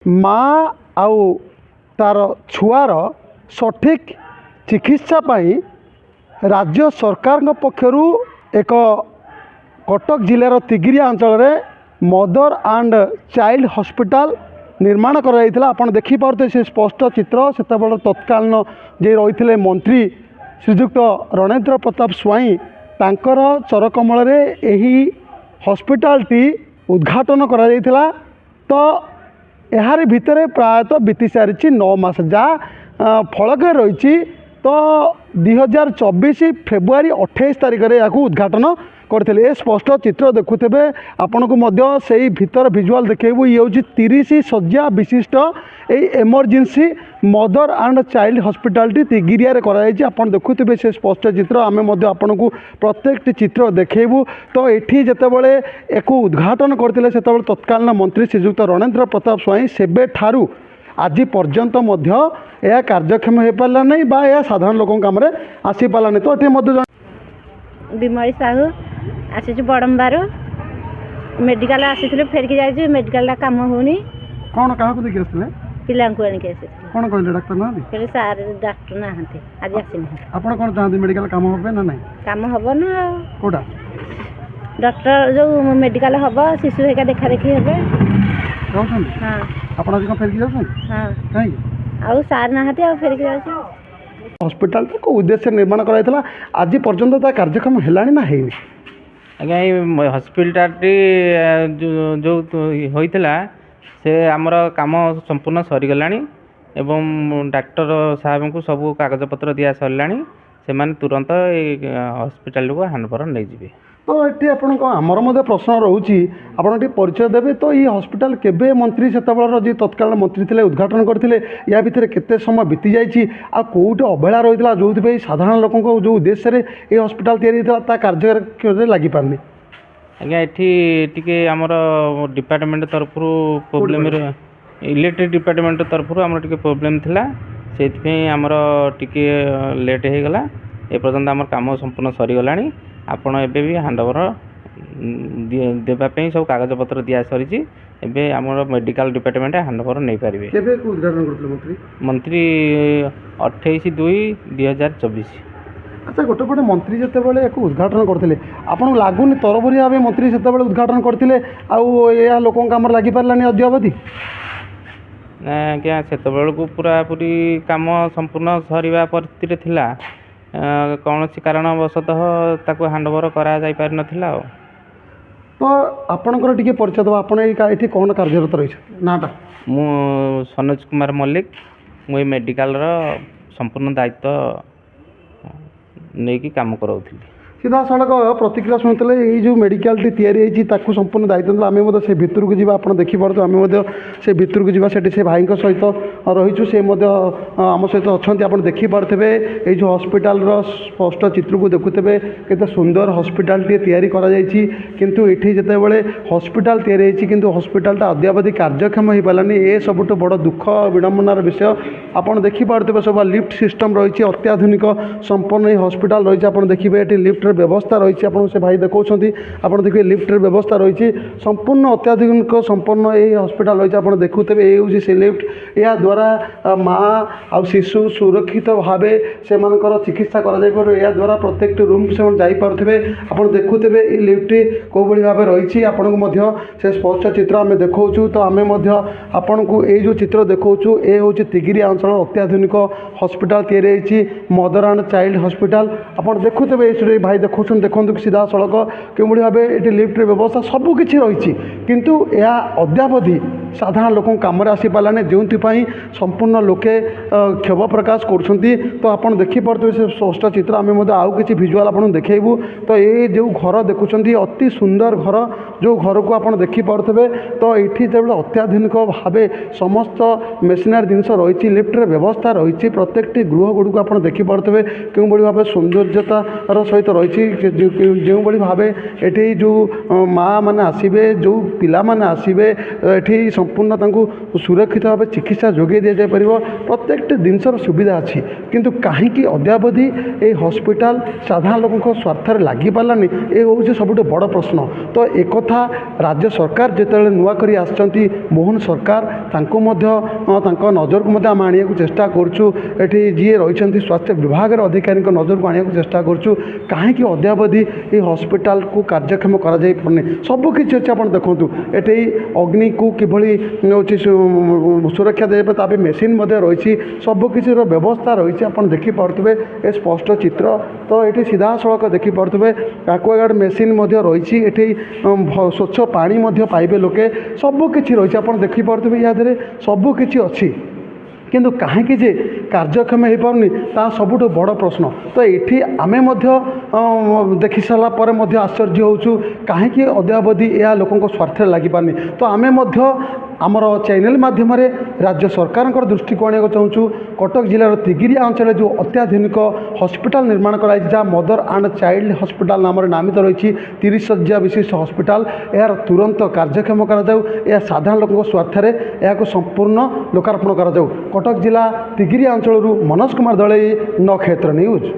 माँ आउ तार छुआर सठिक चिकित्सा पाई राज्य सरकार पक्षर एक कटक जिलार तिगिरिया अंचल मदर एंड चाइल्ड हॉस्पिटल निर्माण कर आपन देखिपे से स्पष्ट चित्र से तत्कालीन जे रही मंत्री श्रीजुक्त रणेंद्र प्रताप स्वाई तांकर चरकमल हॉस्पिटल टी उद्घाटन करा तो यार भितर प्रायतः बीती सारी 9 मास जहाँ फलक रही तो 2024 फेब्रुआरी 28 तारिख में यहाँ उद्घाटन करते स्पष्ट चित्र देखुथे आपण को से भीतर विजुआल देखू ये हूँ 30 शज्या विशिष्ट emergency mother and child hospital T Tigiria आप देखुथे से स्पष्ट चित्र आम आपण को प्रत्येक चित्र देखू तो ये जितेबाला एक उद्घाटन करते से तत्कालीन मंत्री श्रीजुक्त रणेंद्र प्रताप स्वाई सेबे ठारू आज पर्यंत यह कार्यक्षम हो पारा नहीं बा यह साधारण लोक कम आसी पारा नहीं तो ये बिमली साहू आसी बड़म्बार मेडिकल आसी फेरिक जाइए मेडिकल काम होनी कौन क्या देखिए आसते पिला आणिक आसी कौन कहले डाक्तर ना कहले सार डाक्टर ना आज आसी आप कौन चाहते मेडिकल काम हो ना नहीं काम हम ना कोटा डॉक्टर जो मेडिकल हम शिशु हेका देखा देखी हे हाँ आप आज फेरिक जाऊँ हाँ कहीं आउ सार ना फेरिक जा हॉस्पिटल को उद्देश्य निर्माण कराइला आज पर्यंत कार्यक्रम है ना है आज्ञा ये हॉस्पिटल जो होता से आमर काम संपूर्ण सरीगला एवं डाक्टर साहब को सब कागजपत्र दिया सरला से तुरंत हॉस्पिटल को हैंडओवर नहीं जाए तो ये आमर प्रश्न रोचे आपड़ परिचय देवे तो ये हॉस्पिटल केबे मंत्री से जी तत्काल मंत्री थे उद्घाटन करते या भितर केते समय बीती जाइए कौटे अवहेला रही है जो साधारण लोक जो उद्देश्य ये हॉस्पिटल या कार्य लगी पारनी आज्ञा ये आमर डिपार्टमेंट तरफ प्रोब्लेम इलेक्ट्रिक डिपार्टमेंट तरफ आमर टे प्रोब्लेम थिला से आमर टिके लेट हो गला एपर्यंत आमर काम संपूर्ण सरीगला आपण एबे भी हैंडओवर देवाई सब कागजपत्र दिया सरी एबे आमर मेडिकल डिपार्टमेंट हैंडओवर नहीं पारे उद्घाटन करते मंत्री 28/2/2024 अच्छा गोटे गोटे मंत्री जितेबाला एक उद्घाटन करते आपन लगुनि तरबरी भाव मंत्री से उद्घाटन करते आउ लोक कम लगी पारानी अद्य अवधि आज्ञा से पूरा पूरी काम संपूर्ण सरीवा परिस्थिति थिला कौन कारणवशतः ताको हैंडओवर करा जाई पार नथिला तो आपणकर टिके परिचय दबा आपण ये कौन कार्यरत रही नाटा मु सनोज कुमार मल्लिक मु मेडिकल संपूर्ण दायित्व नहीं कि काम कराउथि सीधा सड़क प्रतिक्रिया शुणुते ये जो मेडिकल टी संपूर्ण दायित्व आम से भितर को जी आप देखिपे आम से भितर को जी से भाई सहित रहीचु से आम सहित अच्छा आप देखिपे ये जो हॉस्पिटल स्पष्ट चित्र को देखुथे केते सुंदर हॉस्पिटल टी किंतु ये जितेबाला हॉस्पिटल कि हॉस्पिटल अद्यावधि कार्यक्षम हो पारानी ये सबुठ बड़ दुख विडंबनार विषय आप देखिपे सब लिफ्ट सिस्टम रही अत्याधुनिक संपन्न हॉस्पिटल रही आप देखिए ये लिफ्ट व्यवस्था रही आपको से भाई देखा आप देखिए लिफ्ट व्यवस्था रही संपूर्ण अत्याधुनिक संपन्न ये हॉस्पिटल रही आप देखुथे ये हूँ से लिफ्ट या द्वारा माँ आ शिशु सुरक्षित भाव से चिकित्सा या द्वारा प्रत्येक रूम से जापे आप देखुथे ये लिफ्ट कौ भाव रही आपको से स्पष्ट चित्र आम देखा तो आम आपण को ये जो चित्र देखा ये हूँ तिगिरिया अंचल अत्याधुनिक हॉस्पिटल या मदर एंड चाइल्ड हॉस्पिटल आप देखुथे भाई देखो देखो सीधा सड़क कि भाव ये लिफ्ट व्यवस्था सबकि रही किंतु यह अद्यावधि साधारण लोक कम आसी पारानी जो संपूर्ण लोके क्षोभ प्रकाश कर आप देखिपे से स्पष्ट चित्र आम आउ कि भिजुआल आप देखू तो ये जो घर देखुं अति सुंदर घर जो घर को आप देखिपे तो ये अत्याधुनिक भाव समस्त मेसीनरी जिनस रही लिफ्ट লিଫ୍ଟର ବ୍ୟବସ୍ଥା ରହିଛି ପ୍ରତ୍ୟେକଟି ଗୃହଗୁଡ଼ିକୁ ଆପଣ ଦେଖିପାରୁଥିବେ କେଉଁଭଳି ଭାବେ ସୌନ୍ଦର୍ଯ୍ୟତାର ସହିତ ରହିଛି ଯେଉଁଭଳି ଭାବେ ଏଠି ଯେଉଁ ମାଆ ମାନେ ଆସିବେ ଯେଉଁ ପିଲାମାନେ ଆସିବେ ଏଠି ସମ୍ପୂର୍ଣ୍ଣ ତାଙ୍କୁ ସୁରକ୍ଷିତ ଭାବେ ଚିକିତ୍ସା ଯୋଗାଇ ଦିଆଯାଇପାରିବ ପ୍ରତ୍ୟେକଟି ଜିନିଷର ସୁବିଧା ଅଛି କିନ୍ତୁ କାହିଁକି ଅଦ୍ୟାବଧି ଏହି ହସ୍ପିଟାଲ ସାଧାରଣ ଲୋକଙ୍କ ସ୍ୱାର୍ଥରେ ଲାଗିପାରିଲାନି ଏ ହେଉଛି ସବୁଠୁ ବଡ଼ ପ୍ରଶ୍ନ। ତ ଏକଥା ରାଜ୍ୟ ସରକାର ଯେତେବେଳେ ନୂଆ କରି ଆସିଛନ୍ତି ମୋହନ ସରକାର ତାଙ୍କୁ ମଧ୍ୟ ତାଙ୍କ ନଜରକୁ ମଧ୍ୟ ଆମେ ଆଣିବାକୁ ଚେଷ୍ଟା କରୁଛୁ ଏଠି ଯିଏ ରହିଛନ୍ତି ସ୍ୱାସ୍ଥ୍ୟ ବିଭାଗର ଅଧିକାରୀଙ୍କ ନଜରକୁ ଆଣିବାକୁ ଚେଷ୍ଟା କରୁଛୁ କାହିଁକି ଅଦ୍ୟାବଧି ଏହି ହସ୍ପିଟାଲକୁ କାର୍ଯ୍ୟକ୍ଷମ କରାଯାଇପାରୁନି ସବୁକିଛି ଅଛି ଆପଣ ଦେଖନ୍ତୁ ଏଠି ଅଗ୍ନିକୁ କିଭଳି ହେଉଛି ସୁରକ୍ଷା ଦେବେ ତା ପାଇଁ ମେସିନ୍ ମଧ୍ୟ ରହିଛି ସବୁକିଛିର ବ୍ୟବସ୍ଥା ରହିଛି ଆପଣ ଦେଖିପାରୁଥିବେ ଏ ସ୍ପଷ୍ଟ ଚିତ୍ର ତ ଏଠି ସିଧାସଳଖ ଦେଖିପାରୁଥିବେ ଆକ୍ୱାଗାର୍ଡ଼ ମେସିନ୍ ମଧ୍ୟ ରହିଛି ଏଠି ସ୍ୱଚ୍ଛ ପାଣି ମଧ୍ୟ ପାଇବେ ଲୋକେ ସବୁକିଛି ରହିଛି ଆପଣ ଦେଖିପାରୁଥିବେ ୟା ଦେହରେ ସବୁକିଛି ଅଛି କିନ୍ତୁ କାହିଁକି ଯେ କାର୍ଯ୍ୟକ୍ଷମ ହୋଇପାରୁନି ତାହା ସବୁଠୁ ବଡ଼ ପ୍ରଶ୍ନ। ତ ଏଠି ଆମେ ମଧ୍ୟ ଦେଖି ସାରିଲା ପରେ ମଧ୍ୟ ଆଶ୍ଚର୍ଯ୍ୟ ହେଉଛୁ କାହିଁକି ଅଦ୍ୟାବଧି ଏହା ଲୋକଙ୍କ ସ୍ୱାର୍ଥରେ ଲାଗିପାରୁନି। ତ ଆମେ ମଧ୍ୟ ଆମର ଚ୍ୟାନେଲ୍ ମାଧ୍ୟମରେ ରାଜ୍ୟ ସରକାରଙ୍କର ଦୃଷ୍ଟିକୁ ଆଣିବାକୁ ଚାହୁଁଛୁ କଟକ ଜିଲ୍ଲାର ତିଗିରିଆ ଅଞ୍ଚଳରେ ଯେଉଁ ଅତ୍ୟାଧୁନିକ ହସ୍ପିଟାଲ ନିର୍ମାଣ କରାଯାଇଛି ଯାହା ମଦର ଆଣ୍ଡ ଚାଇଲ୍ଡ ହସ୍ପିଟାଲ ନାମରେ ନାମିତ ରହିଛି 30 ଶଯ୍ୟା ବିଶିଷ୍ଟ ହସ୍ପିଟାଲ ଏହାର ତୁରନ୍ତ କାର୍ଯ୍ୟକ୍ଷମ କରାଯାଉ ଏହା ସାଧାରଣ ଲୋକଙ୍କ ସ୍ୱାର୍ଥରେ ଏହାକୁ ସମ୍ପୂର୍ଣ୍ଣ ଲୋକାର୍ପଣ କରାଯାଉ। କଟକ ଜିଲ୍ଲା ତିଗିରିଆ ଅଞ୍ଚଳରୁ ମନୋଜ କୁମାର ଦଳେଇ ନକ୍ଷତ୍ର ନ୍ୟୁଜ୍।